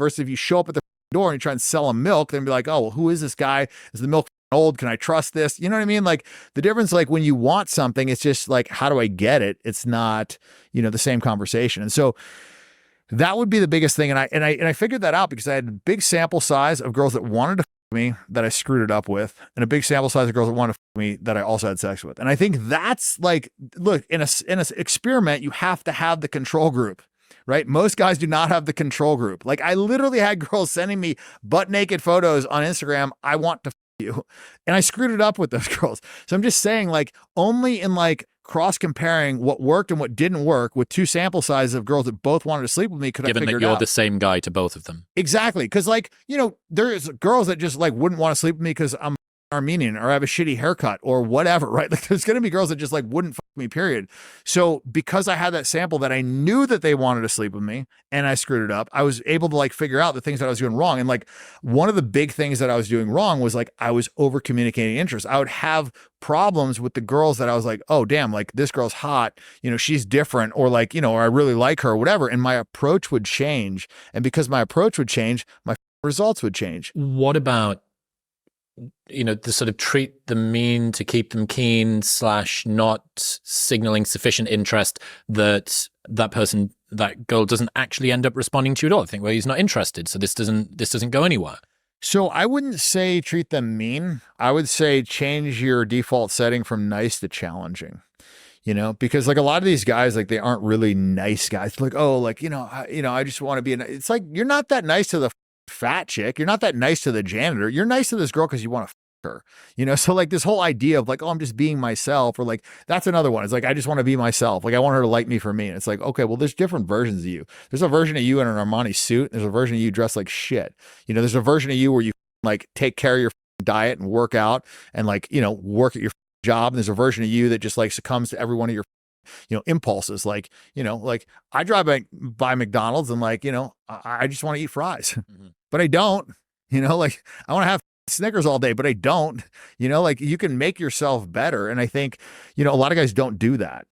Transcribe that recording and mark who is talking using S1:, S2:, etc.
S1: Versus if you show up at the door and you try and sell them milk, then be like, oh, well, who is this guy? Is the milk old? Can I trust this? You know what I mean? Like the difference, like when you want something, it's just like, how do I get it? It's not, the same conversation. And so that would be the biggest thing. And I figured that out because I had a big sample size of girls that wanted to me that I screwed it up with, and a big sample size of girls that wanted to me that I also had sex with. And I think that's like, look, in a experiment, you have to have the control group, right? Most guys do not have the control group. Like I literally had girls sending me butt naked photos on Instagram. I want to you. And I screwed it up with those girls. So I'm just saying, like, only in like cross comparing what worked and what didn't work with two sample sizes of girls that both wanted to sleep with me could I figure it out.
S2: Given that you're the same guy to both of them.
S1: Exactly. Because like, there's girls that just like wouldn't want to sleep with me because I'm Armenian or I have a shitty haircut or whatever, right? Like there's going to be girls that just like wouldn't fuck me, period. So because I had that sample that I knew that they wanted to sleep with me and I screwed it up, I was able to like figure out the things that I was doing wrong. And like one of the big things that I was doing wrong was like I was over communicating interest. I would have problems with the girls that I was like, oh damn, like this girl's hot, she's different, or like, or I really like her or whatever. And my approach would change. And because my approach would change, my results would change.
S2: What about the sort of treat them mean to keep them keen / not signaling sufficient interest that that girl doesn't actually end up responding to you at all? I think, well, he's not interested, so this doesn't go anywhere.
S1: So I wouldn't say treat them mean. I would say change your default setting from nice to challenging. Because like a lot of these guys, like they aren't really nice guys. Like, oh, like, I just want to be, it's like, you're not that nice to the fat chick. You're not that nice to the janitor. You're nice to this girl because you want to her, so like this whole idea of like, oh, I'm just being myself, or like, that's another one. It's like, I just want to be myself. Like I want her to like me for me. And it's like, okay, well, there's different versions of you. There's a version of you in an Armani suit. There's a version of you dressed like shit. There's a version of you where you like take care of your diet and work out and like, work at your job. And there's a version of you that just like succumbs to every one of your impulses. Like, like I drive by McDonald's and like, I just want to eat fries, but I don't, like I want to have Snickers all day, but I don't, like you can make yourself better. And I think, a lot of guys don't do that.